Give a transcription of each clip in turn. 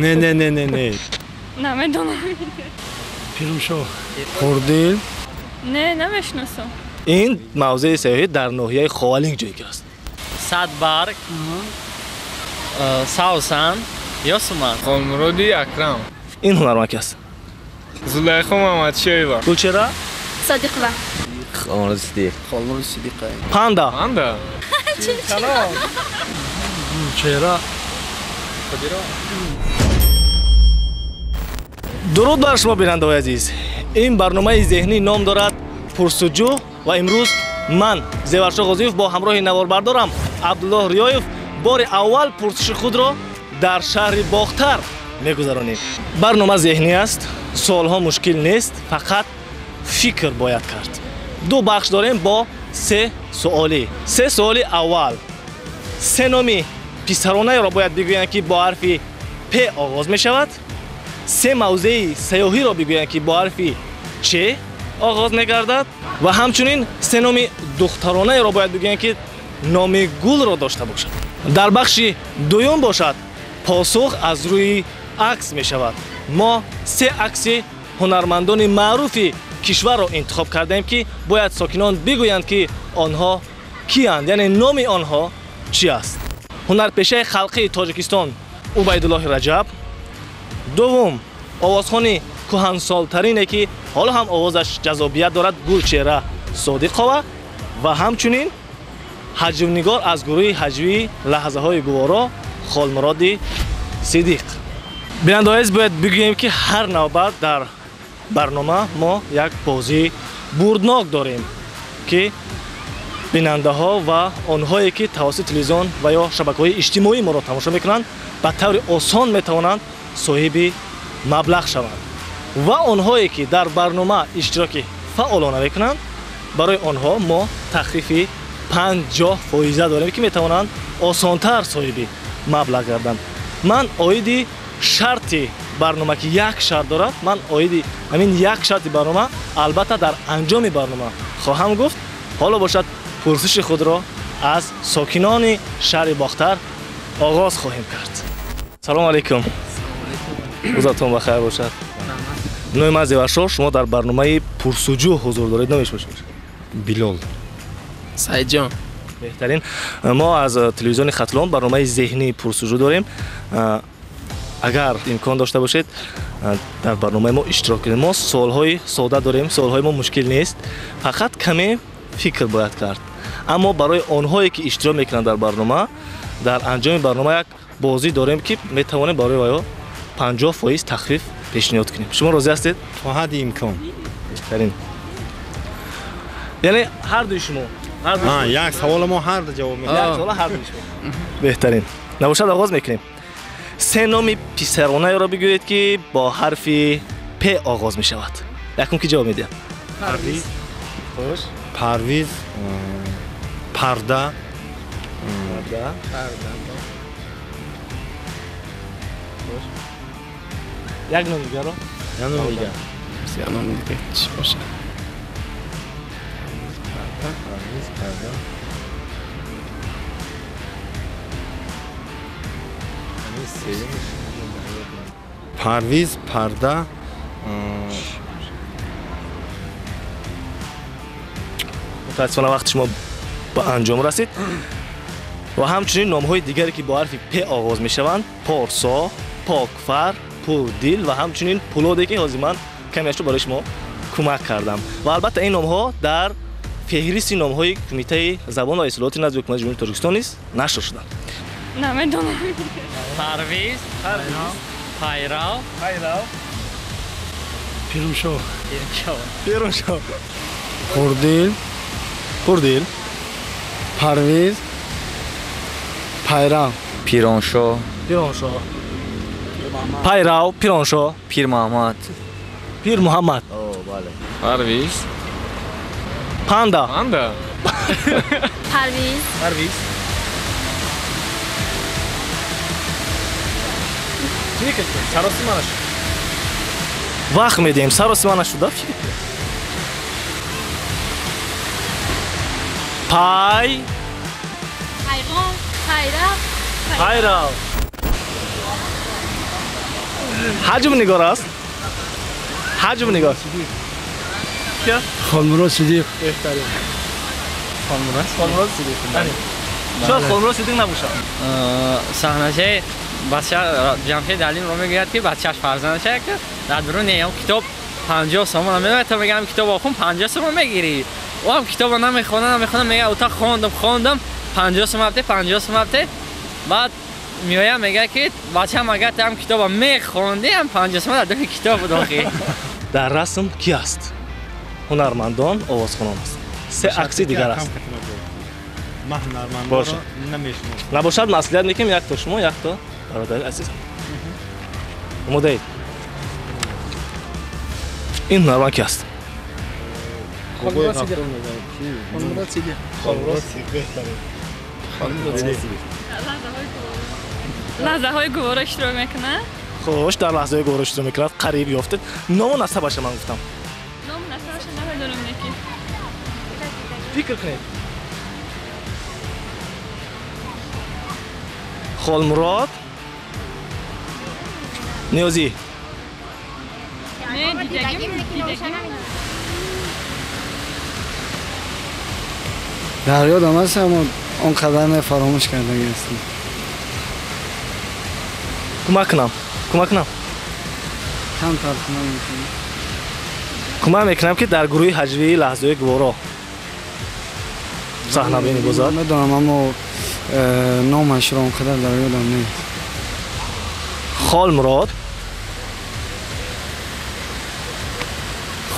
نه نمیدونم. پیرمشو خوردیل نه نمیشناسم. این موضع سیاحی در ناحیه خوالینگ جایگیر است. صدبرگ ساوسن یا سومن. خالمرادی اکرم. این هنرمند کی است؟ زلیخا محمدشاییوا. گلچهره صادقه. خالمراد صدیق. پاندا پاندا. گلچهره درود بر شما بیننده‌های عزیز. این برنامه ذهنی نام دارد پرسجو و امروز من زیورشاه غازیوف با همراه نواربردارم عبدالله ریایف بار اول پرسش خود را در شهر باختر میگذرانیم. برنامه ذهنی است، سوالها مشکل نیست، فقط فکر باید کرد. دو بخش داریم با سه سوالی. سه سوال اول، سه نامی پسرانه را باید بگویند که با حرف پ آغاز می شود. سه موضع سیاحی را بگویند که با حرف چ آغاز می گردد و همچنین سه نام دخترانه را باید بگویند که نام گل را داشته باشد. در بخش دوم باشد پاسخ از روی عکس می شود. ما سه عکس هنرمندان معروف کشور را انتخاب کردیم که باید ساکنان بگویند که آنها کیند، یعنی نام آنها چی است. هنرپیشه خلقی تاجیکستان عبیدالله رجب. دوم آوازخوان کهنسالترینه که حالا هم آوازش جذابیت دارد، گلچهره صادقова و همچنین حجوینگار از گروه حجوی لحظه های گوارا خالمراد صدیق. بیننده عزیز باید بگوییم که هر نوبت در برنامه ما یک بازی بردناک داریم که بیننده ها و آنهایی که توسط تلویزیون و یا شبکه‌های اجتماعی ما را تماشا میکنند به طور آسان میتوانند صاحب مبلغ شوند و آنهایی که در برنامه اشتراک فعالانه میکنند برای آنها ما تخفیف 50% داریم که میتوانند آسانتر صاحب مبلغ گردند. من عاید شرط برنامه که یک شرط دارد، من عاید همین یک شرط برنامه البته در انجام برنامه خواهم گفت. حالا باشد پرسش خود را از ساکنان شهر باختر آغاز خواهیم کرد. سلام علیکم. روزتون بخیر باشد. نام من زیورشاه، شما در برنامه پرسجو حضور دارید. نامش باشید؟ بیلال. سعید جان. بهترین. ما از تلویزیون ختلان برنامه ذهنی پرسجو داریم. اگر امکان داشته باشید در برنامه ما اشتراک کنید. ما سوالهای ساده داریم، سوالهای ما مشکل نیست، فقط کمی فکر باید کرد. اما برای آنهایی که اشتراک میکنند در برنامه، در انجام برنامه یک بازی داریم که میتوانیم برای 50% تخفیف پیشنهاد کنیم. شما راضی هستید؟ تا حد امکان. بهترین. یعنی هر دوی شما یک سوال ما هر دو جواب میدیم. یک سوال هر دوی شما. بهترین. نباشد آغاز میکنیم. سه نام پسرانه را بگویید که با حرف پ آغاز می شود. یکم کی جواب میده؟ پرویز. خوش. پرویز. پرده. یک نام دیگر را؟ یک نام دیگر. بسیار نام دیگه چی باشه؟ پرویز پرده. پرویز پرده. متاسفانه وقت شما با انجام رسید. و همچنین نام های دیگری که با حرف پ آغاز می شوند: پارسا، پاکفر، پردیل و همچنین پولادی که حاضر من کمیش رو برای شما کمک کردم. و البته این نام ها در فهرست نام های کمیته زبان و اصطلاحات نزد حکومت جمهوری تاجیکستان نیز نشر شدند. نمیدونم. پرویز پیرو پیرمشو پیرمشو خوردیل پرویز پیرو پیرانشاه پیرو پیرانشاه پیر محمد. پیر محمد پرویز. پاندا پاندا. پرویز. سراسی منش وقت میدیم. سراسی منش شده پای پیرو. حجم نگار است. حجم نگار. کیا؟ خالمراد صدیق. بهترین. خالمراد صدیق. شاید خالمراد صدیق نباشه. صحنه بچه جمشید علیم رو میگوید که بچهش فرزندشه که در درون هم کتاب 50 سوم میگه تو میگم کتاب آخون 50 سوم میگیری و هم کتاب نمیخونه میگه اوتا خوندم 50 سوم هفته 50 سوم هفته بعد میایم میگه که بچه مگه تو هم کتاب میخوندی هم 50 سوم در درون کتاب داخلی. در رسم کی است؟ هنرمندان آوازخوانان است. سه عکسی دیگر است. من هنرمند باشه. نمیشناسم. نباشد مسئولیت میکنیم یک تا شما یک تا برادر عزیز. مدیر. این هنرمند کی است؟ خالمراد صدیق. خالمراد صدیق. لحظه های گوارا اشتراک میکنه. خوش در لحظه گورش رو میکرد قریب یافته. نام و نسبش من گفتم. نام نسبش نمیدونم یکی. فکر کنید. خالمراد نیازی. نه دیدگی. در یادم هست اما اونقدر فراموش کرده هستیم. کمک کنم. کم تلفن میکنیم. کمک میکنم که در گروه حجوی لحظه گوارا صحنه بینی بذار. ندارم اما نامش را اونقدر در یادم نیست. خالمراد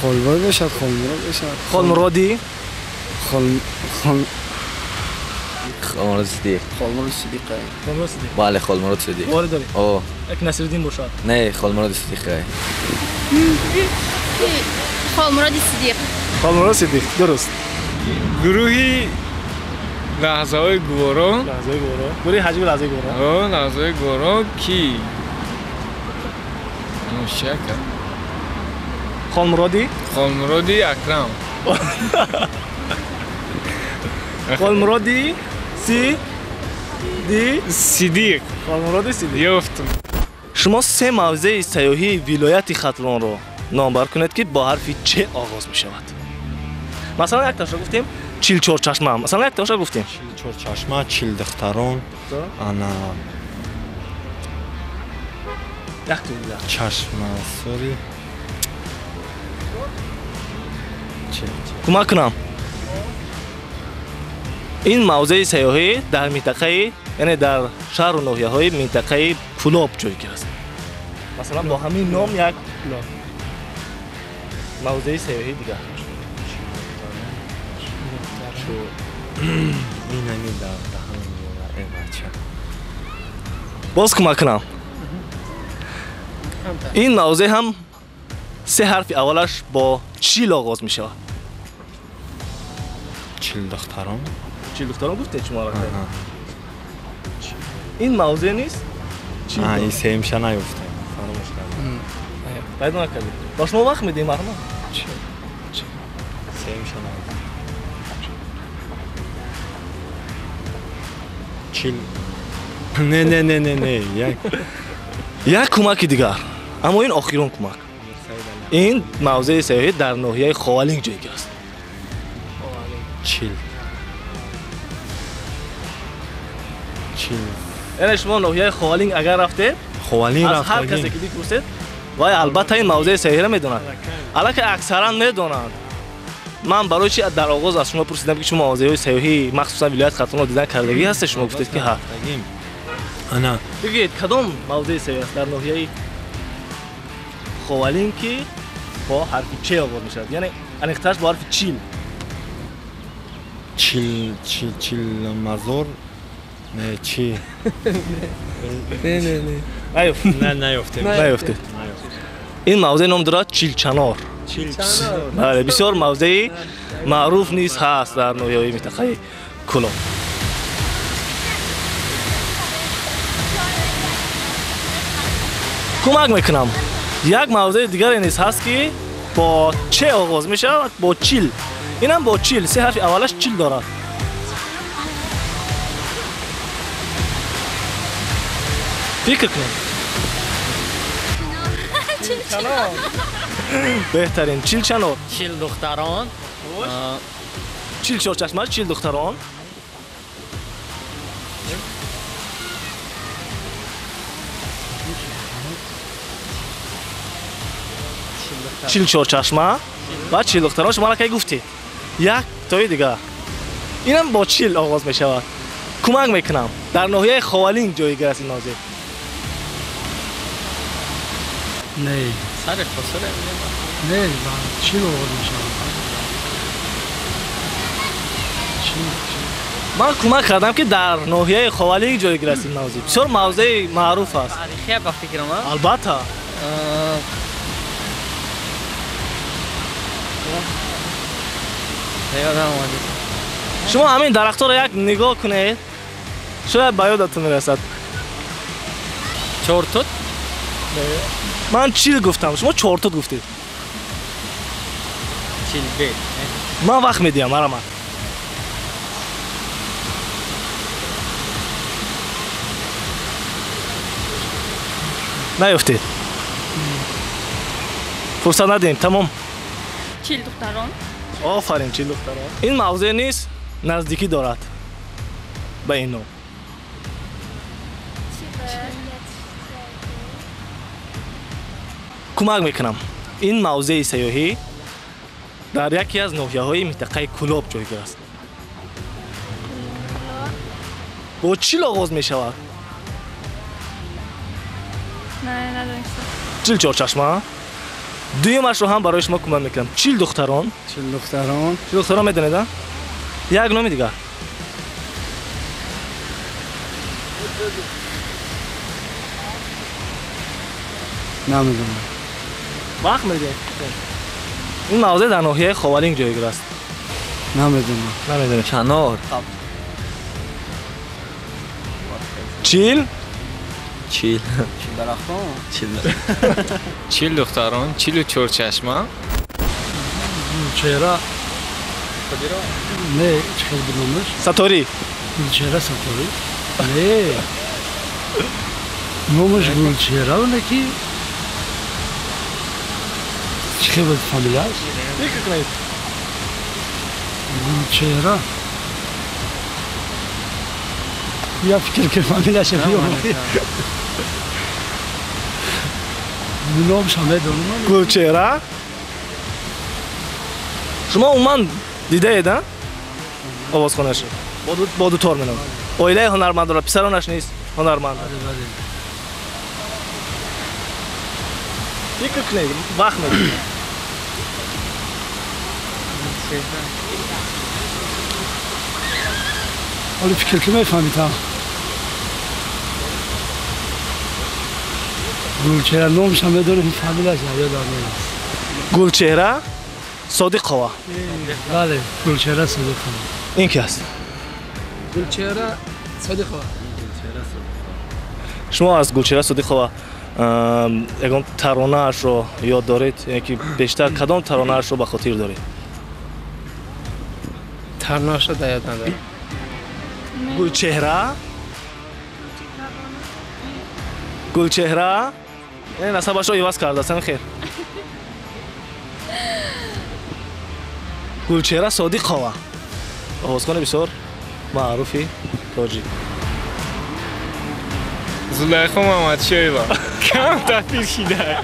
خالمراد باشد. خالمرادی خالمراد صدیق. خالمراد صدیقه. خالمراد صدیق. بله خالمراد صدیق. وارد داری. اوه یک نصیرالدین باشد. نه خالمراد صدیقه. خالمراد صدیق. خالمراد صدیق درست. گروهی لحظه های گوارا لحظه گوارا. گروه حجوی لحظه گوارا. لحظه گوارا کی؟ شکر خالمرادی خالمرادی اکرم خالمرادی صدیق خالمرادی صدیق. یافتم. شما سه موضع سیاحی ولایت ختلان را نامبر کنید که با حرف چه آغاز می شود. مثلا یک تاشا گفتیم چیلچور چشمه. مثلا یک تاشا گفتیم چیلچور چشمه، چیل دختران، انا یک تو دیگر چشمه سوری. کمک کنم. این موضع سیاحی در منطقه یعنی در شهر و ناحیه های منطقه کلاب جایگیر است. مثلا با همین نام یک موضع سیاحی دیگر. این همین در همین این بچه. باز کمک کنم. این موضع هم سه حرف اولش با چیل آغاز می شود. چیل دختران. چیل دختران گفته شما را. این موضع نیست. این سه میشه نیفته. فراموش کردم. پیدا نکردی. با شما وقت میدیم مرحبا. سه میشه نیفته. چیل. نه. یک کمک دیگر. اما این آخرین کمک. این موضع سیاحی در ناحیه خوالینگ جایگیر است. چیل. یعنی شما ناحیه خوالینگ اگر رفته خوالینگ از هر کسی که بپرسید وای البته این موضع سیاحی را میدونند. البته اکثرا میدونند. من برای چی در آغاز از شما پرسیدم که شما موضع سیاحی مخصوصا ولایت ختلان را دیدن کردگی هست؟ شما گفتید که ها. انا بگید کدام موضع سیاحی است در ناحیه خوالینگ که با حرف چه آغاز میشود؟ یعنی انیختش با حرف چیل. چیل مزور. نه چی؟ نیفته. این موضع نام دارد چیلچنار. بله بسیار موضعی معروف نیست هست در ناحیه منطقه کلاب. کمک میکنم. یک موضع دیگر نیست هست که با چه آغاز میشه؟ با چیل. این هم با چیل. سه حرف اولش چیل دارد. فکر کنید. بهترین چیل چنور چیل دختران چیل چهارچشمه چیل دختران چیل چهارچشمه و چیل دختران شما را که گفتی یک تای دیگه اینم با چیل آغاز می شود کمک میکنم در ناحیه خوالینگ جایگیر است این نازی نه سرش بسره نه چی رو آغاز میشه من کمک کردم که در ناحیه خوالینگ جایگیر است این نازی بسیار موضع معروف است تاریخی با فکرم البته یادم اومده شما همین درخت‌ها را یک نگاه کنید شاید به یادتون میرسد چورتوت من چیل گفتم شما چهارتوت گفتید چیل بیت من وقت میدیم مرحمت نیفتید فرصت ندیم تمام چیل دختران آفرین چیل دختران این موضوع نیست نزدیکی دارد به این نوع کمک میکنم این موضوع سیاحی در یکی از ناحیه‌های منطقه کلاب جایگیر است با چیل آغاز میشود نه ندانستم چیل چهارچشمه دویمش رو هم برای شما کمک میکنم چیل دختران چیل دختران چیل دختران میدونید یک نام دیگه نمیدونم وقت میدیم این موضوع در ناحیه خوالینگ جایگیر است نمیدونم نمیدونید چنار چیل چیل درختان چیل چیل دختران چیل و چهارچشمه چهره نه چه بنامش ستاری گلچهره ستاری نه نامش گلچهره و نکی چه بود فامیلاش فکر کنید گلچهره یا فکر که فامیلاش بیام نامش همه دارم گلچهره شما عموما دیده ایده آوازخانه‌اش با دو تار می‌نام اویله هنرمند داره پسرانش نیست هنرمند فکر کنید وقت میدید حالا فکر که میفهمیدم گلچهره نامش هم بدون این فامیلاش یادم نیست گلچهره صادقова بله گلچهره صادقова این کی است گلچهره صادقова شما از گلچهره صادقова یگان ترانه اش رو یاد دارید یکی بیشتر کدام ترانه اش رو به خاطر دارید ترناش رو یاد ندارم گلچهره گلچهره یعنی نسبش رو عوض کرده است خیر گلچهره صادقова آوازخوان بسیار معروفی تاجیک زلیخا محمدشاییوا کم تحصیل شده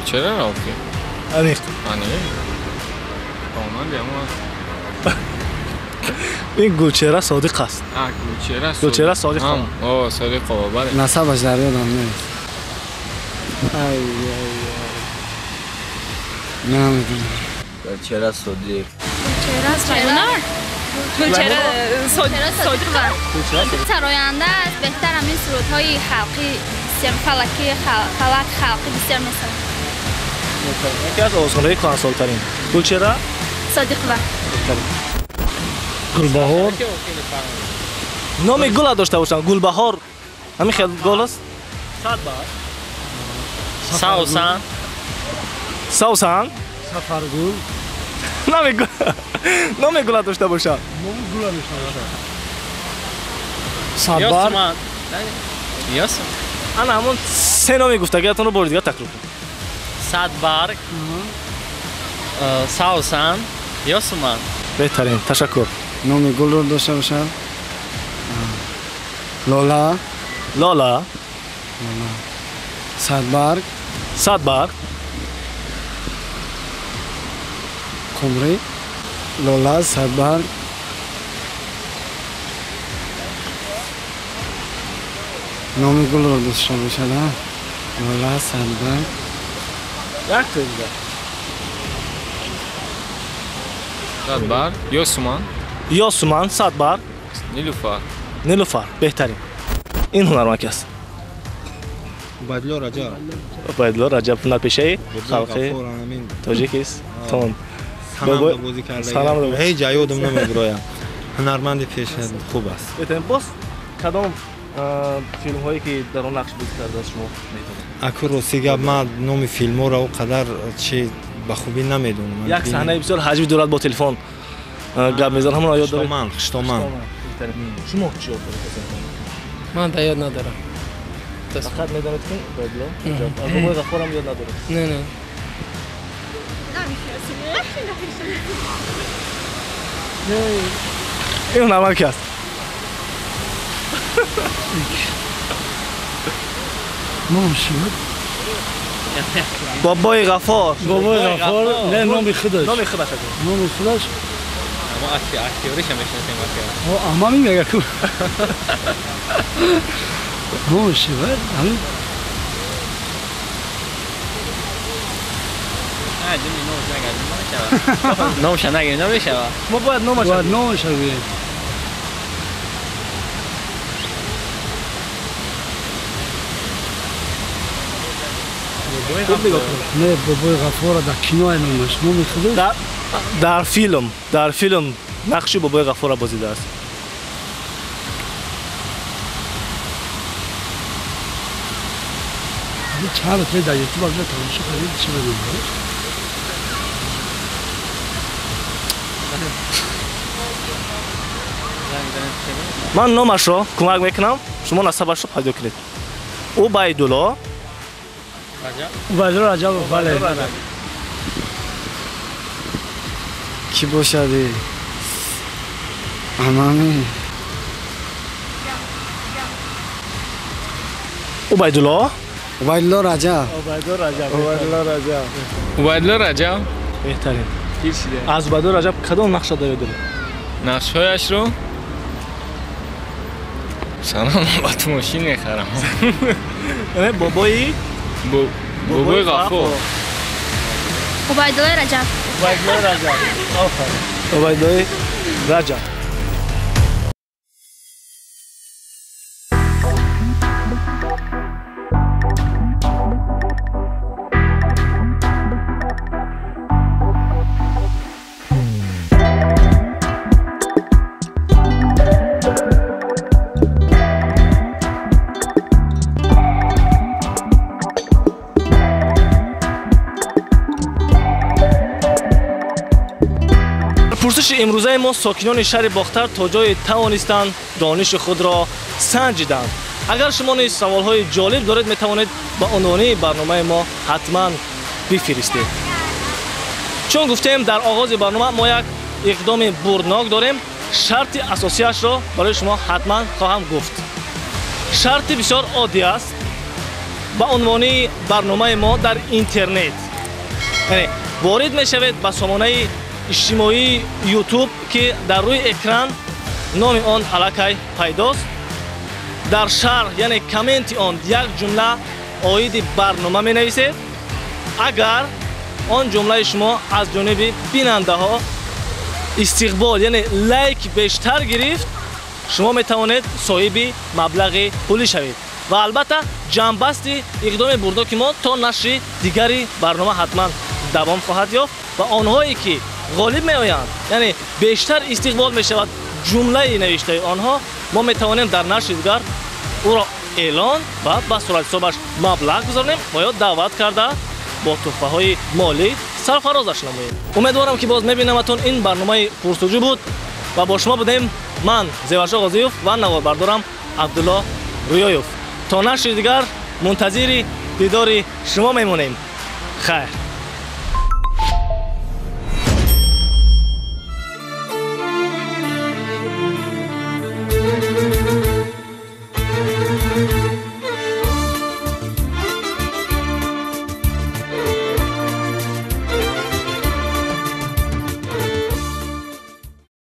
چرا رافتی؟ عمیق آنه آمان دیما این گلچهره صادق است گلچهره صادقова آه صادقова بله نسبش در یادم نیست نمیدونم گلچهره صدیق گلچهره صادق سراینده است بهتر همین سرودهای خلقی بسیار فلکی فلک خلقی بسیار مثل یکی از آوازخوان‌های کهنسال‌ترین گلچهره صادقova گلبهار نام گل داشته باشن گلبهار همین خیلی گل است ساوسان ساوسان سفرگل نام گل داشته باشن گل میشه صبر یاسمان ана ҳамон се номи гуфтагиатонро бори дигар такрор кунед. Садбарг, Саусан, ё Суман. беҳтарин, ташаккур. номи гулро дошта бошад. лола, лола, садбарг, садбарг, кумри, лола, садбарг, номи гулро дошта бошад. лола, садбарг, як тезда. Садбар, ё Суман, ё Суман, садбарг, Нилуфар. нилуфар. беҳтарин. ин ҳунарманд ки аст. Убайдулло Раҷаб. убайдулло раҷаб, ҳунарпешаи халқи тоҷикист. тон Санам бозӣ карда. Санам бозӣ. Ҳеҷ ҷаёдам намегироям. ҳунарманди пеша хуб аст. беҳтарин. боз кадом филмҳое ки дар он нақш бозӣ кардааст шумо метавонед? Аку рости гап ман номи филмҳоро о қадар чи ба хубӣ намедонам. як саҳнаи бисёр ҳаҷвӣ дорад бо телефон гап мезанам. ҳамон ёд доред? Хиштоман. шумо чӣ ёд доред? من دا یاد ندارم. فقط میدانید که باید از بابای غفار هم یاد نداره. نه نه. این هنرمند کی است؟ بابای غفار. بابای غفار نه نام خودش. نام خودش. نام خودش. اما اکتیوریش هم میشناسیم اما میگه کو. نامش بود. نامش نگیم نمیشه. ما باید نامش بگیم. نه بابای غفار در کینو نامش نام خودش. در فیلم نقشی بابای غفار بازیده است. چهار تا در یوتیوب اگر تماشا کنید چی ببینید؟ من نامش رو کمک میکنم شما نسبش رو پیدا کنید. عبیدالله رجب. بله. کی باشد؟ امامی. عبیدالله رجب. убайдулло раҷаб. بهترین. از عبیدالله رجب کدام نقش داره داره؟ нақшҳояшро санам ба ту мошин мехарам. بابای бобои ғафор. عبیدالله رجب. عبیدالله رجب. آفرین. عبیدالله رجب. پرسش امروزه ما ساکنان شهر باختر تا جای توانستند دانش خود را سنجیدند. اگر شما نیز سوال‌های جالب دارید میتوانید با عنوان برنامه ما حتما بفرستید. چون گفتیم در آغاز برنامه ما یک اقدام بردناک داریم. شرط اساسیش را برای شما حتما خواهم گفت. شرط بسیار عادی است. با عنوان برنامه ما در اینترنت یعنی وارد میشوید به سامانه اجتماعی یوتیوب که در روی اکران نام آن علاقه پیداست. در شرح یعنی کامنت آن یک جمله آید برنامه می نویسید. اگر آن جمله شما از جانب بیننده ها استقبال یعنی لایک بیشتر گرفت شما می توانید صاحب مبلغ پولی شوید و البته جنبستی اقدام بردناک ما تا نشر دیگری برنامه حتما دوام خواهد یافت و آنهایی که غالب می آیند یعنی بیشتر استقبال می شود جمله نوشته آنها ما می توانیم در نشر دیگر او را اعلان و به صورت حسابش مبلغ گذاریم و یا دعوت کرده با تحفه های مالی سرفرازش نماییم. امیدوارم که باز میبینمتون. این برنامه پرسجو بود و با شما بودیم من زیورشاه غازیوف و نواربردارم عبدالله رویایوف. تا نشر دیگر منتظر دیدار شما میمونیم. خیر.